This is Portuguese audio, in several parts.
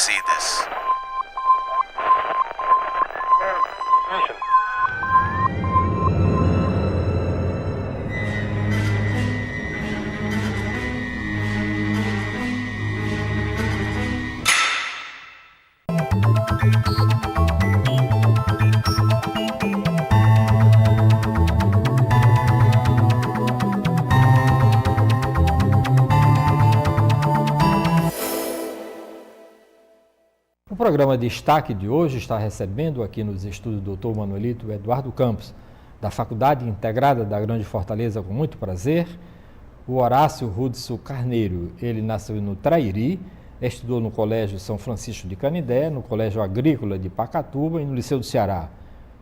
see this. O programa Destaque de hoje está recebendo aqui nos estúdios do Dr. Manuelito Eduardo Campos, da Faculdade Integrada da Grande Fortaleza, com muito prazer, o Horácio Hudson Carneiro. Ele nasceu no Trairi, estudou no Colégio São Francisco de Canindé, no Colégio Agrícola de Pacatuba e no Liceu do Ceará.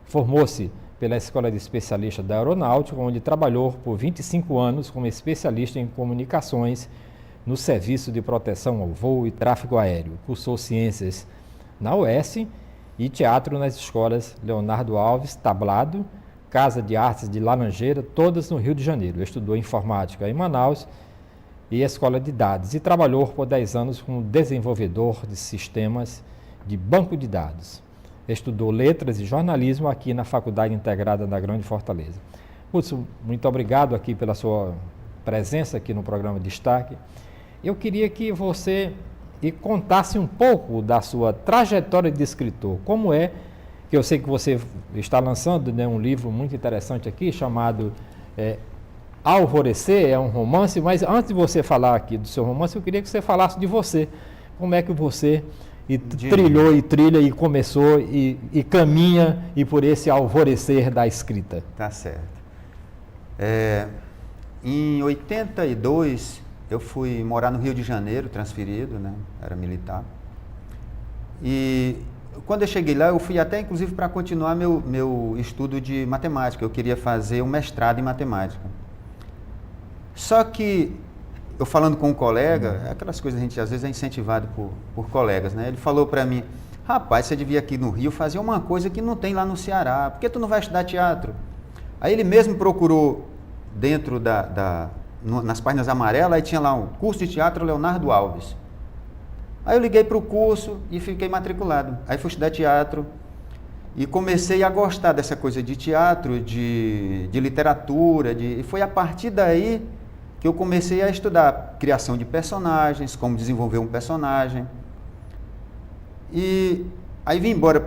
Formou-se pela Escola de Especialista da Aeronáutica, onde trabalhou por 25 anos como especialista em comunicações no Serviço de Proteção ao Voo e Tráfego Aéreo. Cursou Ciências na UES e teatro nas escolas Leonardo Alves, Tablado, Casa de Artes de Laranjeira, todas no Rio de Janeiro. Estudou informática em Manaus e Escola de Dados e trabalhou por 10 anos como desenvolvedor de sistemas de banco de dados. Estudou letras e jornalismo aqui na Faculdade Integrada da Grande Fortaleza. Hudson, muito obrigado aqui pela sua presença aqui no programa Destaque. Eu queria que você contasse um pouco da sua trajetória de escritor. Como é, que eu sei que você está lançando, né, um livro muito interessante aqui, chamado Alvorecer, é um romance, mas antes de você falar aqui do seu romance, eu queria que você falasse de você. Como é que você trilhou e trilha e começou e caminha e por esse alvorecer da escrita? Tá certo. Em 82, eu fui morar no Rio de Janeiro, transferido, né? Era militar. E quando eu cheguei lá, eu fui até, inclusive, para continuar meu estudo de matemática. Eu queria fazer um mestrado em matemática. Só que, eu falando com um colega, aquelas coisas a gente às vezes é incentivado por colegas, né? Ele falou para mim: rapaz, você devia aqui no Rio fazer uma coisa que não tem lá no Ceará. Por que tu não vai estudar teatro? Aí ele mesmo procurou dentro nas páginas amarelas, aí tinha lá um curso de teatro Leonardo Alves. Aí eu liguei para o curso e fiquei matriculado. Aí fui estudar teatro e comecei a gostar dessa coisa de teatro, de literatura, e foi a partir daí que eu comecei a estudar criação de personagens, como desenvolver um personagem. E aí vim embora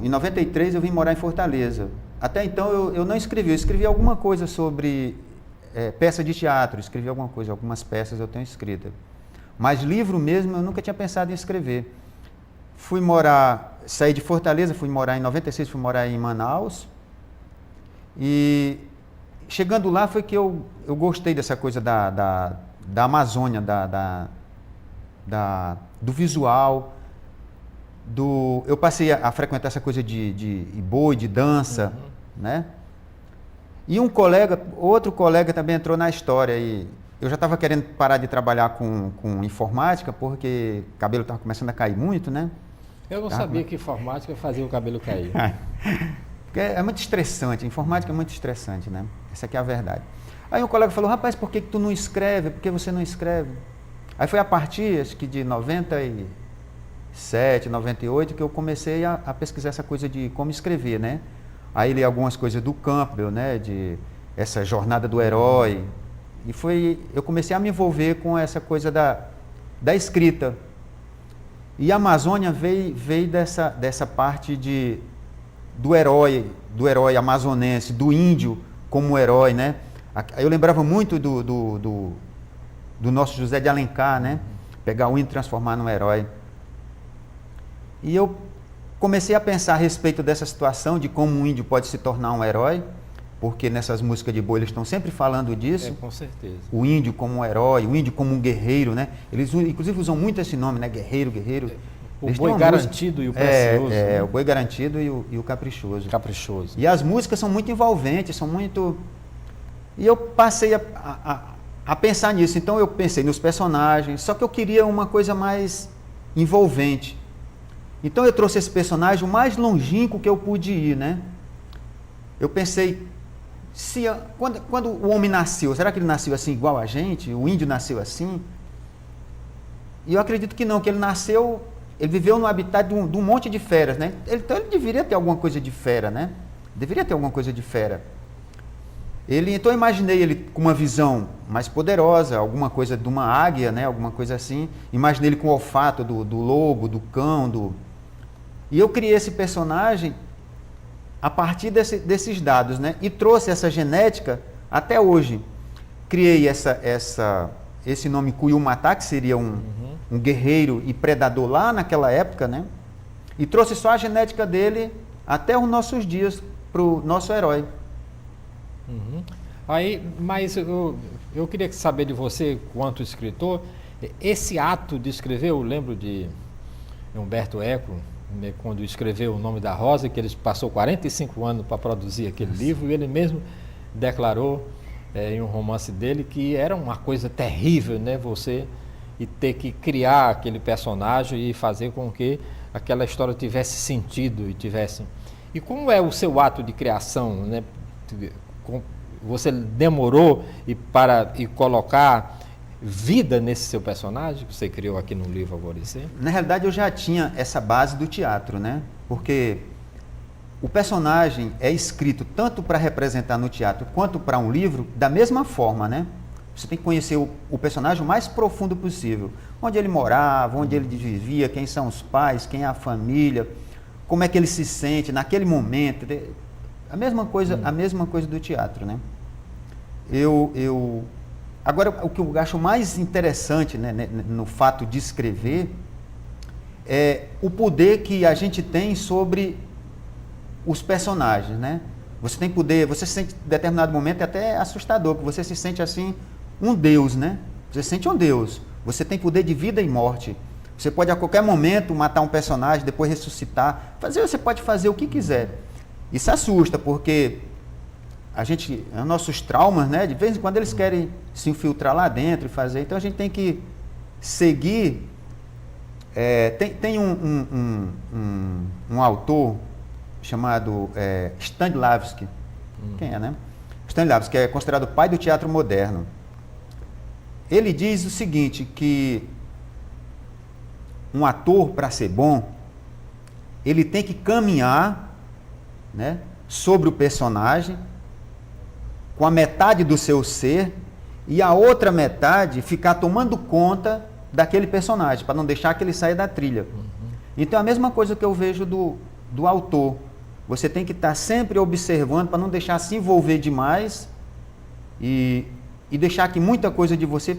em 93 eu vim morar em Fortaleza. Até então eu não escrevi, eu escrevi alguma coisa sobre peça de teatro, escrevi alguma coisa, algumas peças eu tenho escrita. Mas livro mesmo eu nunca tinha pensado em escrever. Saí de Fortaleza, fui morar em 96, fui morar em Manaus. E chegando lá foi que eu gostei dessa coisa da Amazônia, do visual. Eu passei a frequentar essa coisa de boi, de dança, né? E outro colega também entrou na história e eu já estava querendo parar de trabalhar com informática porque o cabelo estava começando a cair muito, né? Eu não sabia que informática fazia o cabelo cair. Porque é muito estressante, a informática é muito estressante, né? Essa aqui é a verdade. Aí um colega falou: rapaz, por que tu não escreve? Por que você não escreve? Aí foi a partir, acho que de 97, 98, que eu comecei a pesquisar essa coisa de como escrever, né? Aí li algumas coisas do Campbell, né? De essa jornada do herói. E eu comecei a me envolver com essa coisa da escrita. E a Amazônia veio dessa parte do herói amazonense, do índio como herói, né? Eu lembrava muito do nosso José de Alencar, né? Pegar o índio e transformar num herói. E eu comecei a pensar a respeito dessa situação, de como um índio pode se tornar um herói, porque nessas músicas de boi eles estão sempre falando disso. Com certeza. O índio como um herói, o índio como um guerreiro, né? Eles inclusive usam muito esse nome, né? Guerreiro. O boi garantido e o precioso. Né? O boi garantido e o caprichoso. Caprichoso. E as músicas são muito envolventes, são muito... E eu passei a pensar nisso. Então eu pensei nos personagens, só que eu queria uma coisa mais envolvente. Então eu trouxe esse personagem o mais longínquo que eu pude ir, né? Eu pensei, quando o homem nasceu, será que ele nasceu assim igual a gente? O índio nasceu assim? E eu acredito que não, que ele nasceu ele viveu no habitat de um monte de feras, né? Então ele deveria ter alguma coisa de fera, né? Deveria ter alguma coisa de fera. Então eu imaginei ele com uma visão mais poderosa, alguma coisa de uma águia, né? Alguma coisa assim. Imaginei ele com o olfato do lobo, do cão, E eu criei esse personagem a partir desses dados, né? E trouxe essa genética até hoje. Criei esse nome Kuyumata, que seria um guerreiro e predador lá naquela época, né? E trouxe só a genética dele até os nossos dias para o nosso herói. Aí, mas eu queria saber de você, quanto escritor, esse ato de escrever, eu lembro de Humberto Eco, né, quando escreveu O Nome da Rosa, que ele passou 45 anos para produzir aquele livro, e ele mesmo declarou em um romance dele que era uma coisa terrível, né, você e ter que criar aquele personagem e fazer com que aquela história tivesse sentido e tivesse... E como é o seu ato de criação, né? Você demorou e colocar vida nesse seu personagem que você criou aqui no livro Alvorecer? Na realidade, eu já tinha essa base do teatro, né? Porque o personagem é escrito tanto para representar no teatro quanto para um livro da mesma forma, né? Você tem que conhecer o personagem o mais profundo possível. Onde ele morava, onde ele vivia, quem são os pais, quem é a família, como é que ele se sente naquele momento. A mesma coisa do teatro, né? Agora, o que eu acho mais interessante, né, no fato de escrever é o poder que a gente tem sobre os personagens, né? Você tem poder, você se sente em determinado momento é até assustador, que você se sente assim um Deus, né? Você se sente um Deus. Você tem poder de vida e morte. Você pode a qualquer momento matar um personagem, depois ressuscitar. Você pode fazer o que quiser. Isso assusta, porque nossos traumas, né? De vez em quando eles querem se infiltrar lá dentro e fazer. Então a gente tem que seguir. Tem um autor chamado Stanislavski. Quem é, né? Stanislavski, que é considerado o pai do teatro moderno. Ele diz o seguinte, que um ator, para ser bom, ele tem que caminhar, né, sobre o personagem com a metade do seu ser e a outra metade ficar tomando conta daquele personagem, para não deixar que ele saia da trilha. Então é a mesma coisa que eu vejo do autor. Você tem que estar sempre observando para não deixar se envolver demais e deixar que muita coisa de você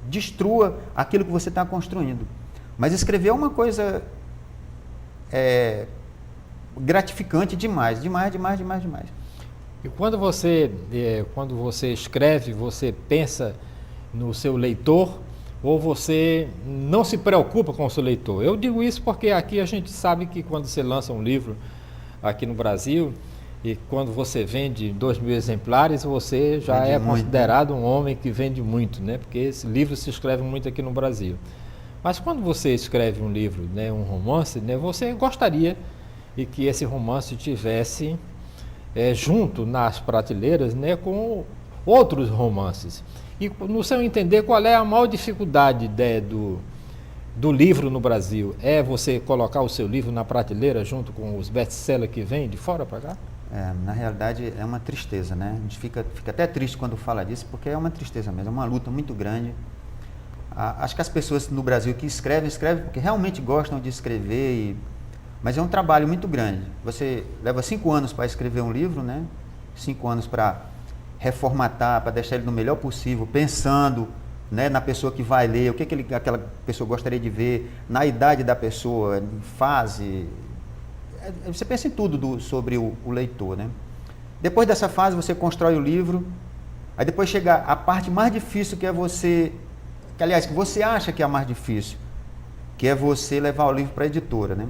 destrua aquilo que você está construindo. Mas escrever é uma coisa gratificante demais. E quando você escreve, você pensa no seu leitor ou você não se preocupa com o seu leitor? Eu digo isso porque aqui a gente sabe que quando você lança um livro aqui no Brasil e quando você vende 2.000 exemplares, você já vende muito, considerado um homem que vende muito, né? Porque esse livro se escreve muito aqui no Brasil. Mas quando você escreve um livro, né, um romance, né, você gostaria de que esse romance tivesse junto nas prateleiras, né, com outros romances. E no seu entender, qual é a maior dificuldade do livro no Brasil? É você colocar o seu livro na prateleira junto com os best-sellers que vêm de fora para cá? Na realidade é uma tristeza, né? A gente fica até triste quando fala disso, porque é uma tristeza mesmo, é uma luta muito grande. Acho que as pessoas no Brasil que escrevem porque realmente gostam de escrever, mas é um trabalho muito grande. Você leva 5 anos para escrever um livro, né? 5 anos para reformatar, para deixar ele no melhor possível, pensando, né, na pessoa que vai ler, o que aquela pessoa gostaria de ver, na idade da pessoa, em fase. Você pensa em tudo sobre o leitor, né? Depois dessa fase você constrói o livro, aí depois chega a parte mais difícil, que é que você acha que é a mais difícil, que é você levar o livro para a editora, né?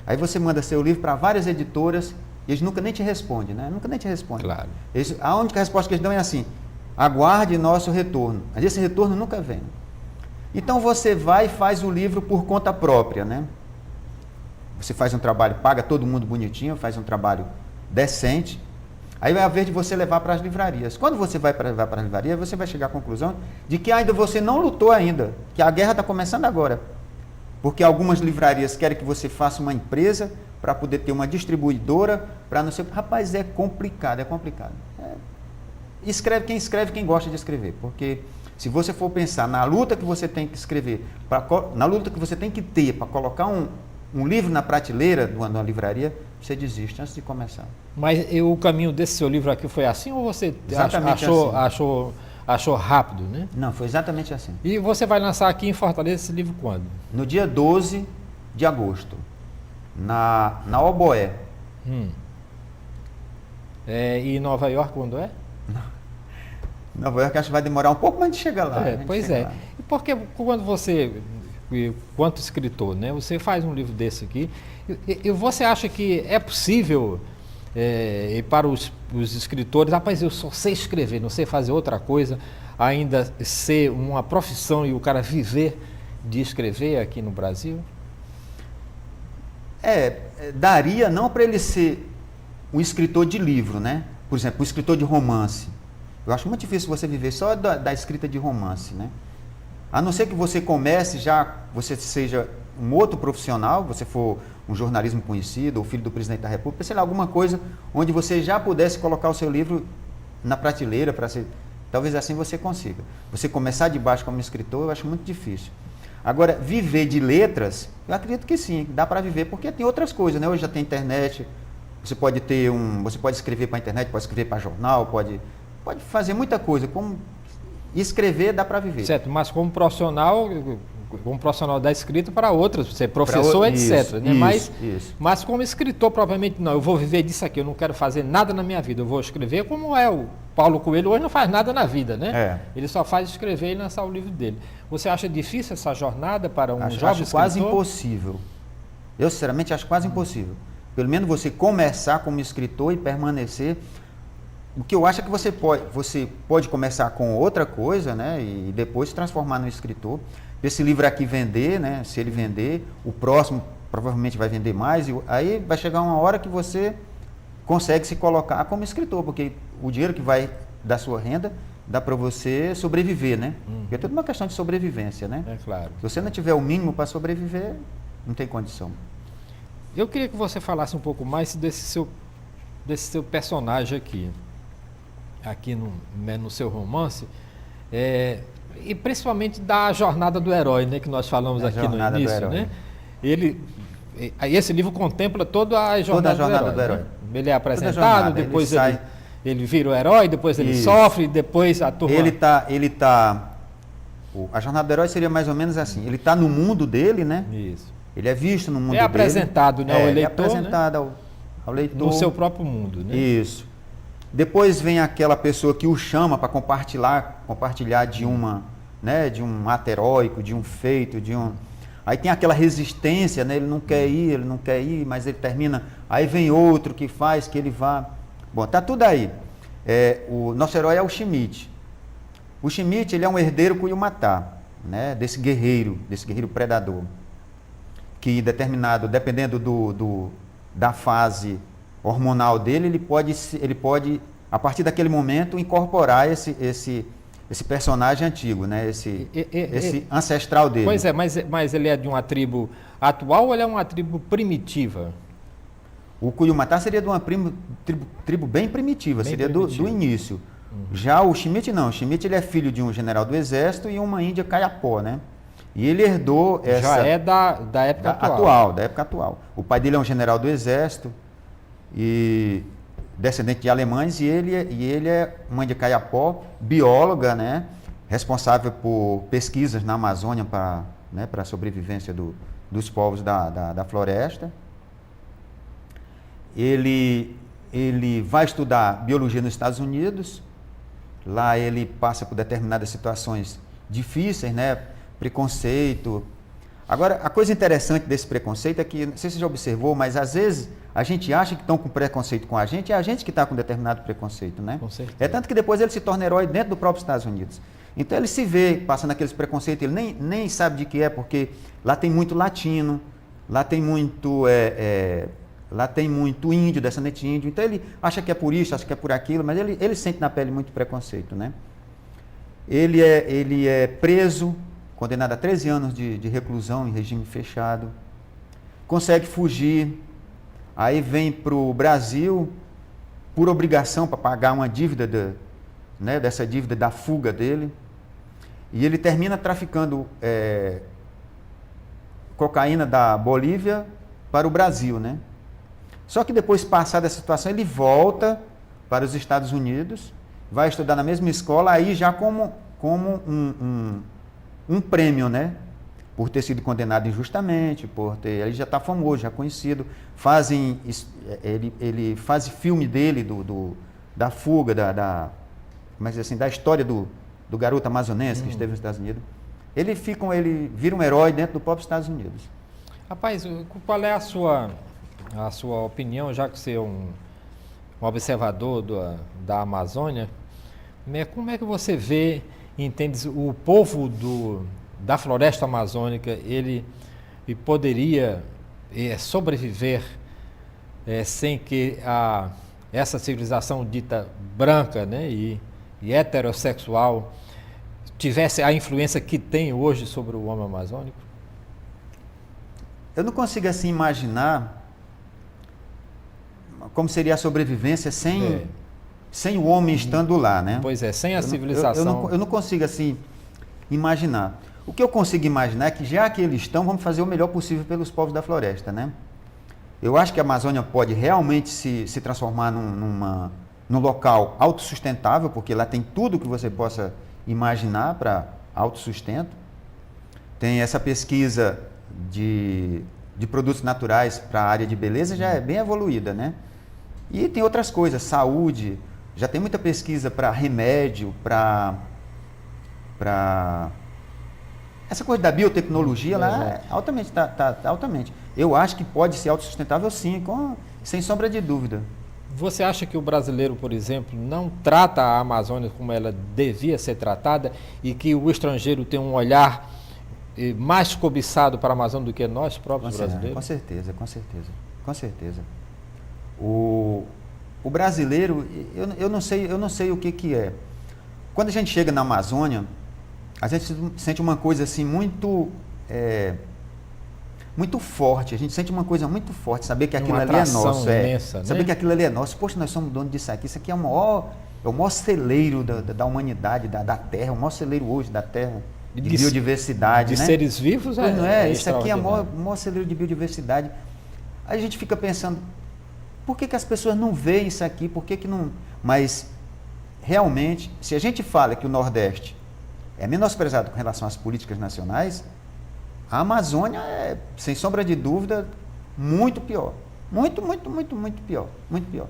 Aí você manda seu livro para várias editoras e eles nunca nem te respondem, né? Nunca nem te respondem. Claro. A única resposta que eles dão é assim: aguarde nosso retorno. Mas esse retorno nunca vem. Então você vai e faz o livro por conta própria, né? Você faz um trabalho, paga todo mundo bonitinho, faz um trabalho decente. Aí vai haver de você levar para as livrarias. Quando você vai levar para as livrarias, você vai chegar à conclusão de que ainda você não lutou ainda, que a guerra está começando agora. Porque algumas livrarias querem que você faça uma empresa para poder ter uma distribuidora, para não ser... Rapaz, é complicado, é complicado. Escreve quem gosta de escrever, porque se você for pensar na luta que você tem que escrever, na luta que você tem que ter para colocar um livro na prateleira de uma livraria, você desiste antes de começar. Mas o caminho desse seu livro aqui foi assim ou você achou rápido, né? Não, foi exatamente assim. E você vai lançar aqui em Fortaleza esse livro quando? No dia 12 de agosto, na Oboé. E Nova York quando é? Nova York acho que vai demorar um pouco mais de chegar lá. Pois é. E porque quando você, quanto escritor, né, você faz um livro desse aqui, e você acha que é possível, e para os escritores, rapaz, eu só sei escrever, não sei fazer outra coisa, ainda ser uma profissão e o cara viver de escrever aqui no Brasil? Daria não para ele ser um escritor de livro, né? Por exemplo, um escritor de romance. Eu acho muito difícil você viver só da escrita de romance, né? A não ser que você comece você seja um outro profissional, você for um jornalismo conhecido, ou filho do presidente da República, sei lá, alguma coisa onde você já pudesse colocar o seu livro na prateleira para ser... Talvez assim você consiga. Você começar de baixo como escritor, eu acho muito difícil. Agora, viver de letras, eu acredito que sim, dá para viver, porque tem outras coisas, né? Hoje já tem internet, você pode escrever para a internet, pode escrever para jornal, pode fazer muita coisa. Como escrever dá para viver. Certo, mas como profissional da escrita para outras, você é professor, etc. Né? Mas como escritor, provavelmente não, eu vou viver disso aqui, eu não quero fazer nada na minha vida, eu vou escrever como é o Paulo Coelho, hoje não faz nada na vida, né? Ele só faz escrever e lançar o livro dele. Você acha difícil essa jornada para um jovem escritor? Acho quase impossível. Eu, sinceramente, acho quase impossível. Pelo menos você começar como escritor e permanecer. O que eu acho é que você pode começar com outra coisa, né? E depois se transformar no escritor. Esse livro aqui vender, né? Se ele vender, o próximo provavelmente vai vender mais. E aí vai chegar uma hora que você consegue se colocar como escritor, porque o dinheiro que vai da sua renda dá para você sobreviver, né? Porque é tudo uma questão de sobrevivência, né? É claro. Se você não tiver o mínimo para sobreviver, não tem condição. Eu queria que você falasse um pouco mais desse seu personagem aqui no seu romance, e principalmente da jornada do herói, né, que nós falamos aqui no início, né? Esse livro contempla toda a jornada do herói. Né? Ele é apresentado, depois ele vira o herói, depois ele sofre, depois a turma... A jornada do herói seria mais ou menos assim, ele está no mundo dele, né? Isso. Ele é visto no mundo dele. É apresentado, né, ao eleitor, é apresentado, né? ao leitor. No seu próprio mundo, né? Isso. Depois vem aquela pessoa que o chama para compartilhar de de um ato heróico, de um feito, Aí tem aquela resistência, né? Ele não quer ir, mas ele termina. Aí vem outro que faz que ele vá. Bom, tá tudo aí. O nosso herói é o Schmidt. O Schmidt, ele é um herdeiro Kuyumatá, né? Desse guerreiro predador. Que dependendo da fase hormonal dele, ele pode, a partir daquele momento, incorporar esse personagem antigo, né? Esse ancestral dele. Pois é, mas ele é de uma tribo atual ou ele é uma tribo primitiva? O Kuyumatá seria de uma tribo bem primitiva, seria do início. Já o Schmidt não, o Schmidt ele é filho de um general do exército e uma índia Kayapó, né? E ele herdou essa... Já é da época atual. Da época atual. O pai dele é um general do exército e descendente de alemães e ele é uma índia Kayapó, bióloga, né? Responsável por pesquisas na Amazônia para a sobrevivência dos povos da floresta. Ele vai estudar biologia nos Estados Unidos. Lá ele passa por determinadas situações difíceis, né? Preconceito. Agora, a coisa interessante desse preconceito é que, não sei se você já observou, mas às vezes a gente acha que estão com preconceito com a gente, é a gente que está com determinado preconceito, né? Com certeza. É tanto que depois ele se torna herói dentro do próprio Estados Unidos. Então ele se vê passando aqueles preconceitos, ele nem sabe de que é, porque lá tem muito latino, lá tem muito índio, descendente índio, então ele acha que é por isso, acha que é por aquilo, mas ele sente na pele muito preconceito, né? Ele é preso condenado a 13 anos de reclusão em regime fechado, consegue fugir, aí vem para o Brasil por obrigação para pagar uma dívida, dessa dívida da fuga dele, e ele termina traficando cocaína da Bolívia para o Brasil, né? Só que depois, passada essa situação, ele volta para os Estados Unidos, vai estudar na mesma escola, aí já como um prêmio, né? Por ter sido condenado injustamente, ele já está famoso, já conhecido. Ele faz filme dele da fuga, mas assim, da história do garoto amazonense que esteve nos Estados Unidos. Ele vira um herói dentro do próprio Estados Unidos. Rapaz, qual é a sua opinião, já que você é um observador da Amazônia? Como é que você vê, entende, o povo da floresta amazônica, ele poderia sobreviver sem que essa civilização dita branca, né, e heterossexual tivesse a influência que tem hoje sobre o homem amazônico? Eu não consigo assim imaginar como seria a sobrevivência sem o homem estando lá, né? Pois é, sem a civilização. Eu não consigo assim imaginar. O que eu consigo imaginar é que, já que eles estão, vamos fazer o melhor possível pelos povos da floresta, né? Eu acho que a Amazônia pode realmente se transformar num local autossustentável, porque lá tem tudo que você possa imaginar para autossustento. Tem essa pesquisa de produtos naturais para a área de beleza, já é bem evoluída, né? E tem outras coisas, saúde, já tem muita pesquisa para remédio, para essa coisa da biotecnologia lá é altamente, tá altamente. Eu acho que pode ser autossustentável sim, sem sombra de dúvida. Você acha que o brasileiro, por exemplo, não trata a Amazônia como ela devia ser tratada e que o estrangeiro tem um olhar mais cobiçado para a Amazônia do que nós próprios brasileiros? Com certeza. O brasileiro, eu não sei o que é. Quando a gente chega na Amazônia, a gente sente uma coisa assim muito forte. A gente sente uma coisa muito forte, saber que aquilo ali é nosso. Imensa, né? Saber que aquilo ali é nosso. Poxa, nós somos donos disso aqui. Isso aqui é o maior celeiro da humanidade, da Terra, o maior celeiro hoje da Terra, de biodiversidade. De né? seres vivos, não é? Isso aqui é o maior celeiro de biodiversidade. Aí a gente fica pensando, por que as pessoas não veem isso aqui? Por que não... Mas, realmente, se a gente fala que o Nordeste é menosprezado com relação às políticas nacionais, a Amazônia é, sem sombra de dúvida, muito pior. Muito pior. Muito pior.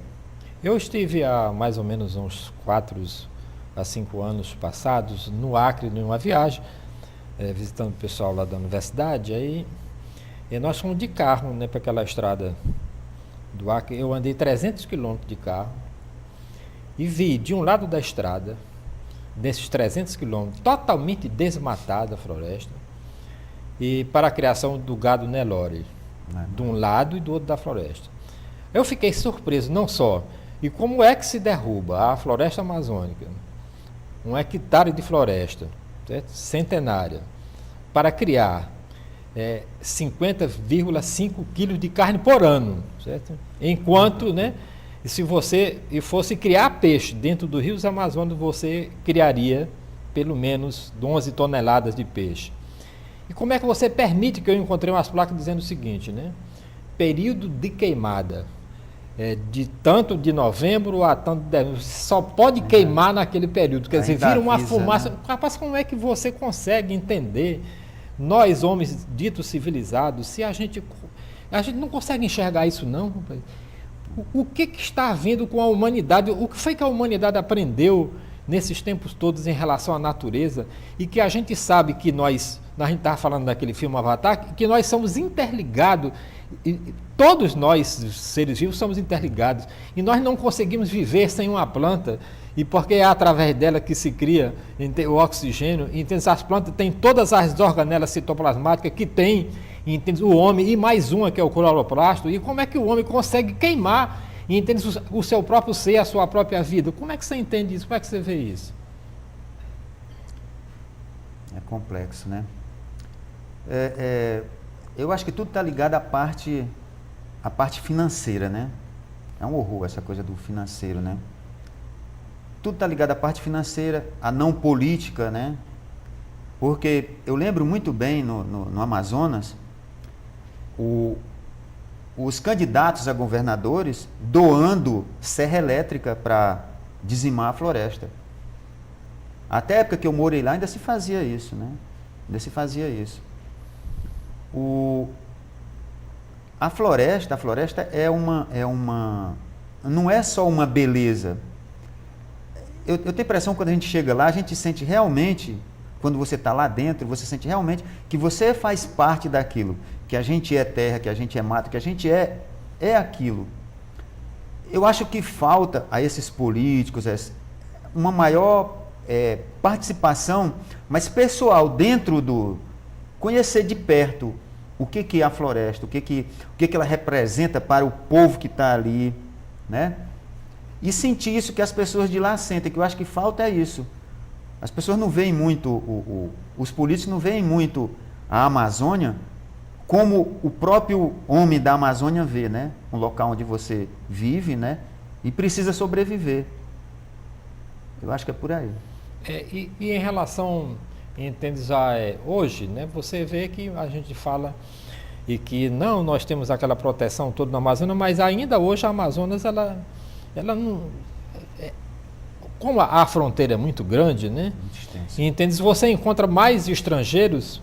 Eu estive há mais ou menos uns 4 a 5 anos passados no Acre, numa viagem, visitando o pessoal lá da universidade, aí nós fomos de carro, né, para aquela estrada do Acre. Eu andei 300 quilômetros de carro e vi de um lado da estrada, desses 300 quilômetros, totalmente desmatada a floresta, e para a criação do gado Nelore, de um lado e do outro da floresta. Eu fiquei surpreso, não só, e como é que se derruba a floresta amazônica, 1 hectare de floresta, certo? Centenária, para criar 50,5 quilos de carne por ano, certo? Enquanto, né, se você fosse criar peixe dentro do Rio Amazonas, você criaria pelo menos 11 toneladas de peixe. E como é que você permite, que eu encontrei umas placas dizendo o seguinte, né? Período de queimada, de tanto de novembro a tanto de dezembro, só pode queimar naquele período, quer dizer, vira uma fumaça. Né? Rapaz, como é que você consegue entender, nós homens ditos civilizados, se a gente não consegue enxergar isso não, rapaz? O que está havendo com a humanidade? O que foi que a humanidade aprendeu nesses tempos todos em relação à natureza, e que a gente sabe que a gente estava falando daquele filme Avatar, que nós somos interligados, e todos nós, seres vivos, somos interligados, e nós não conseguimos viver sem uma planta, e porque é através dela que se cria o oxigênio, entende? As plantas têm todas as organelas citoplasmáticas que tem, entende? O homem, e mais uma que é o cloroplasto, e como é que o homem consegue queimar, entende, o seu próprio ser, a sua própria vida? Como é que você entende isso? Como é que você vê isso? É complexo, né? Eu acho que tudo está ligado à parte financeira, né? É um horror essa coisa do financeiro, né? Tudo está ligado à parte financeira, à não política, né? Porque eu lembro muito bem no Amazonas, os candidatos a governadores doando serra elétrica para dizimar a floresta. Até a época que eu morei lá ainda se fazia isso, né? Ainda se fazia isso. A floresta não é só uma beleza. Eu tenho a impressão que quando a gente chega lá, a gente sente realmente, quando você está lá dentro, você sente realmente que você faz parte daquilo, que a gente é terra, que a gente é mato, que a gente é aquilo. Eu acho que falta a esses políticos uma maior participação, mas pessoal, dentro conhecer de perto o que é a floresta, o que ela representa para o povo que está ali, né? E sentir isso que as pessoas de lá sentem, que eu acho que falta é isso. As pessoas não veem muito, os políticos não veem muito a Amazônia como o próprio homem da Amazônia vê, né? Um local onde você vive, né? E precisa sobreviver. Eu acho que é por aí. E em relação, entende já hoje, né? Você vê que a gente fala e que não, nós temos aquela proteção toda na Amazônia, mas ainda hoje a Amazonas, ela não... como a fronteira é muito grande, né? Entende? Você encontra mais estrangeiros,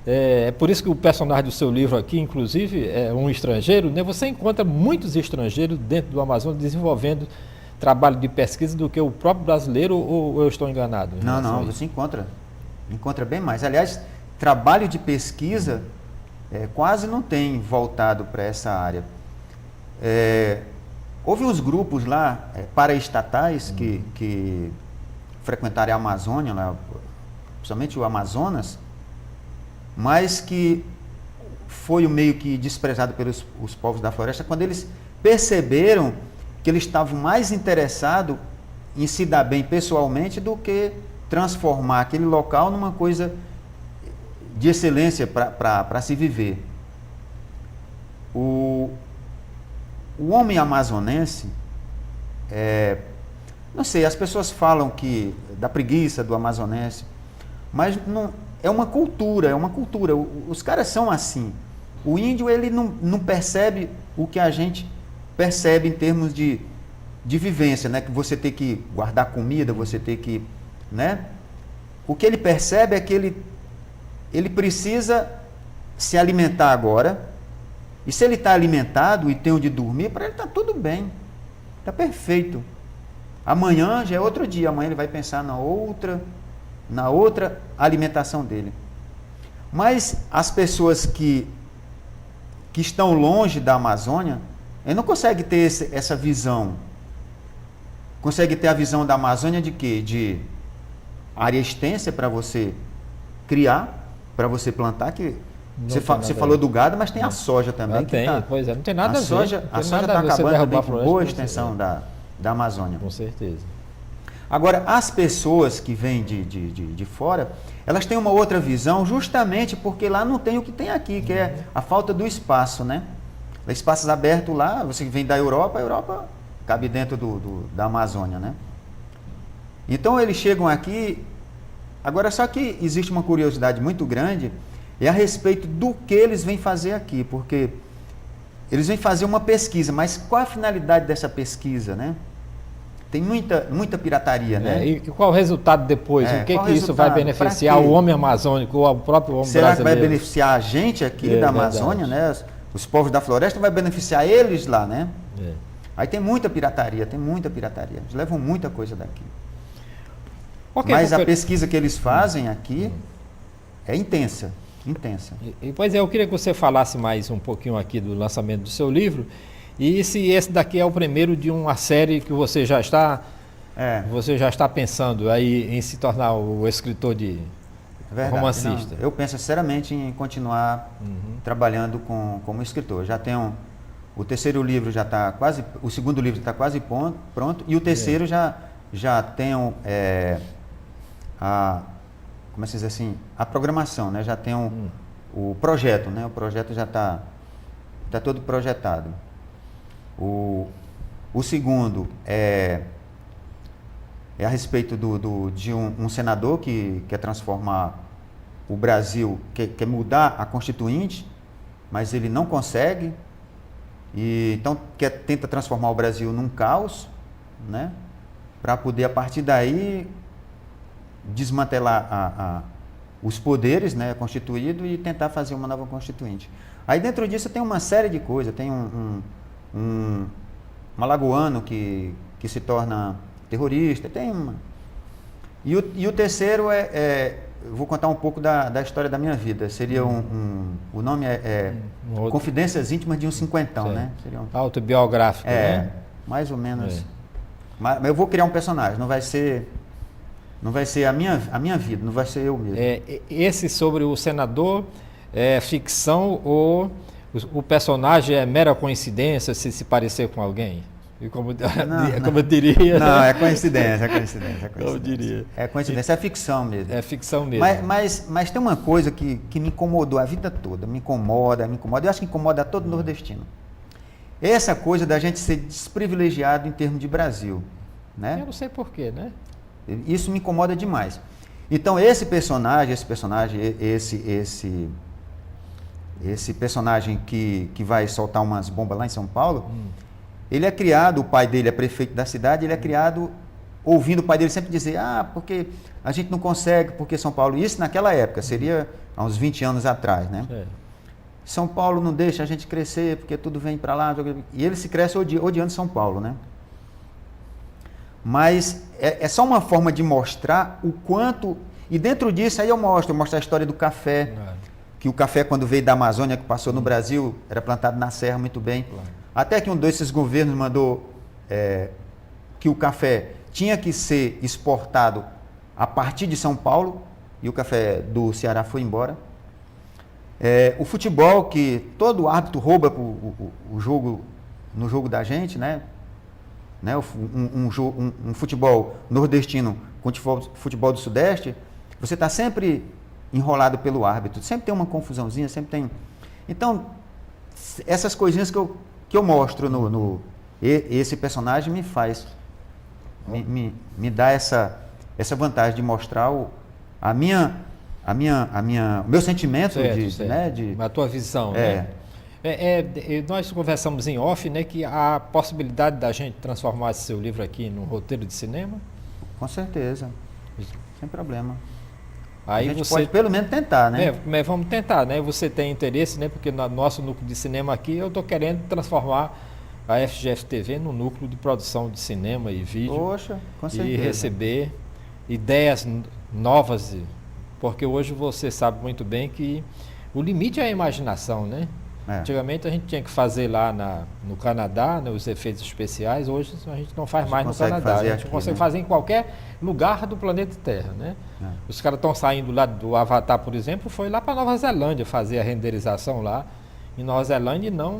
é por isso que o personagem do seu livro aqui, inclusive, é um estrangeiro, né? Você encontra muitos estrangeiros dentro do Amazonas desenvolvendo trabalho de pesquisa do que o próprio brasileiro, ou eu estou enganado? Não, você encontra bem mais. Aliás, trabalho de pesquisa quase não tem voltado para essa área. Houve uns grupos lá, paraestatais, que frequentaram a Amazônia, lá, principalmente o Amazonas, mas que foi meio que desprezado pelos os povos da floresta, quando eles perceberam que eles estavam mais interessados em se dar bem pessoalmente do que transformar aquele local numa coisa de excelência para se viver. O homem amazonense, não sei, as pessoas falam da preguiça do amazonense, mas não, é uma cultura. Os caras são assim. O índio, ele não percebe o que a gente percebe em termos de vivência, né? Que você tem que guardar comida, você tem que, né? O que ele percebe é que ele precisa se alimentar agora, e se ele está alimentado e tem onde dormir, para ele está tudo bem, está perfeito. Amanhã já é outro dia, amanhã ele vai pensar na outra alimentação dele. Mas as pessoas que estão longe da Amazônia, ele não consegue ter essa visão. Consegue ter a visão da Amazônia de quê? De área extensa para você criar, para você plantar, que você falou do gado, mas tem a soja também. Pois é, não tem nada a ver. A soja está acabando também com boa extensão da Amazônia. Com certeza. Agora, as pessoas que vêm de fora, elas têm uma outra visão, justamente porque lá não tem o que tem aqui, que é a falta do espaço, né? Espaços abertos lá, você vem da Europa, a Europa cabe dentro da Amazônia, né? Então, eles chegam aqui. Agora, só que existe uma curiosidade muito grande a respeito do que eles vêm fazer aqui, porque eles vêm fazer uma pesquisa, mas qual a finalidade dessa pesquisa, né? Tem muita pirataria, né? E qual o resultado depois? O que isso vai beneficiar o homem amazônico ou o próprio homem brasileiro? Será que vai beneficiar a gente aqui da Amazônia, né? Os povos da floresta, vai beneficiar eles lá, né? Aí tem muita pirataria. Eles levam muita coisa daqui. Mas a pesquisa que eles fazem aqui é intensa. Pois é, eu queria que você falasse mais um pouquinho aqui do lançamento do seu livro, e se esse daqui é o primeiro de uma série que você já está pensando aí em se tornar o escritor de romancista. Não, eu penso sinceramente em continuar trabalhando como escritor. Já tenho o terceiro livro, o segundo livro está quase pronto, e o terceiro já tenho como se diz assim, a programação, né? Já tem o projeto, né? O projeto já está todo projetado. O segundo é a respeito de um senador que quer transformar o Brasil, quer mudar a Constituinte, mas ele não consegue, e então tenta transformar o Brasil num caos, né? Para poder, a partir daí, desmantelar os poderes, né, constituídos, e tentar fazer uma nova Constituinte. Aí dentro disso tem uma série de coisas, tem um alagoano que se torna terrorista, tem uma... E o terceiro eu vou contar um pouco da história da minha vida, seria o nome Confidências Íntimas de um Cinquentão, né? Seria autobiográfico, né? Mais ou menos. Mas eu vou criar um personagem, não vai ser a minha vida, não vai ser eu mesmo. Esse sobre o senador é ficção ou o personagem é mera coincidência se parecer com alguém? E como eu diria... Não, é coincidência. Eu diria. É coincidência, é ficção mesmo. É ficção mesmo. Mas tem uma coisa que me incomodou a vida toda, me incomoda, eu acho que incomoda a todo nordestino. Essa coisa da gente ser desprivilegiado em termos de Brasil, né? Eu não sei porquê, né? Isso me incomoda demais. Então esse personagem que vai soltar umas bombas lá em São Paulo, ele é criado, o pai dele é prefeito da cidade, ele é criado ouvindo o pai dele sempre dizer, porque a gente não consegue, porque São Paulo, isso naquela época, seria há uns 20 anos atrás, né? São Paulo não deixa a gente crescer, porque tudo vem para lá, e ele se cresce odiando São Paulo, né? Mas é só uma forma de mostrar o quanto, e dentro disso aí eu mostro a história do café, que o café quando veio da Amazônia, que passou no Brasil, era plantado na serra muito bem. Até que um desses governos mandou que o café tinha que ser exportado a partir de São Paulo, e o café do Ceará foi embora. O futebol, que todo árbitro rouba o jogo, no jogo da gente, né? Um futebol nordestino com futebol do Sudeste, você está sempre enrolado pelo árbitro, sempre tem uma confusãozinha, sempre tem... Então, essas coisinhas que eu mostro esse personagem me faz, me dá essa vantagem de mostrar o meu sentimento, certo. Né, a tua visão, né? Nós conversamos em off, né, que há possibilidade da gente transformar esse seu livro aqui num roteiro de cinema? Com certeza, sem problema. Aí a gente pode pelo menos tentar, né? Mas vamos tentar, né? Você tem interesse, né? Porque no nosso núcleo de cinema aqui, eu estou querendo transformar a FGF TV no núcleo de produção de cinema e vídeo. Poxa, com certeza. E receber ideias novas, porque hoje você sabe muito bem que o limite é a imaginação, né? Antigamente a gente tinha que fazer lá no Canadá, né, os efeitos especiais, hoje a gente não faz mais no Canadá, a gente consegue fazer em qualquer lugar do planeta Terra, né? Os caras estão saindo lá do Avatar, por exemplo, foi lá para Nova Zelândia fazer a renderização lá, em Nova Zelândia e não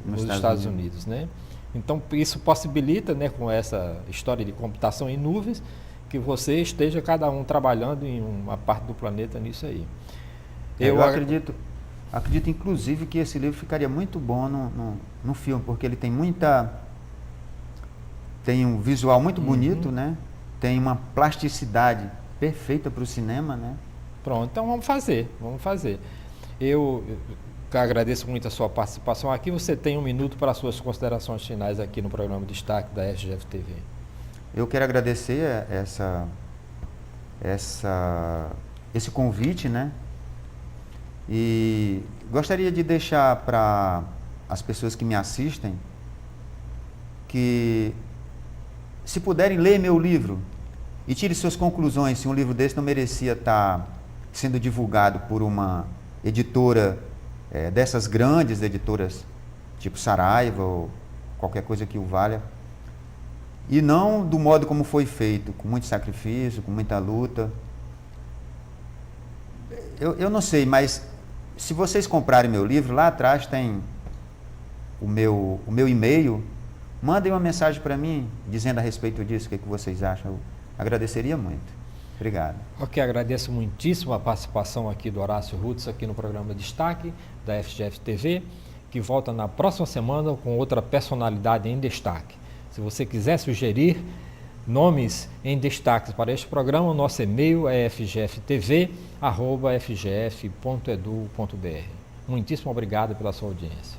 nos Estados Unidos, né? Então isso possibilita, né, com essa história de computação em nuvens, que você esteja cada um trabalhando em uma parte do planeta nisso aí. Eu acredito inclusive que esse livro ficaria muito bom no filme, porque ele tem um visual muito bonito, né? Tem uma plasticidade perfeita para o cinema, né? Pronto, então vamos fazer. Eu agradeço muito a sua participação aqui. Você tem 1 minuto para as suas considerações finais aqui no programa Destaque da FGF TV. Eu quero agradecer esse convite, né? E gostaria de deixar para as pessoas que me assistem que, se puderem, ler meu livro e tire suas conclusões se um livro desse não merecia estar sendo divulgado por uma editora dessas grandes editoras, tipo Saraiva ou qualquer coisa que o valha, e não do modo como foi feito, com muito sacrifício, com muita luta. Eu não sei, mas se vocês comprarem meu livro, lá atrás tem o meu e-mail, mandem uma mensagem para mim dizendo a respeito disso, o que vocês acham. Eu agradeceria muito. Obrigado. Ok, agradeço muitíssimo a participação aqui do Horácio Rutz aqui no programa Destaque da FGF TV, que volta na próxima semana com outra personalidade em destaque. Se você quiser sugerir nomes em destaques para este programa, o nosso e-mail é fgftv@fgf.edu.br. Muitíssimo obrigado pela sua audiência.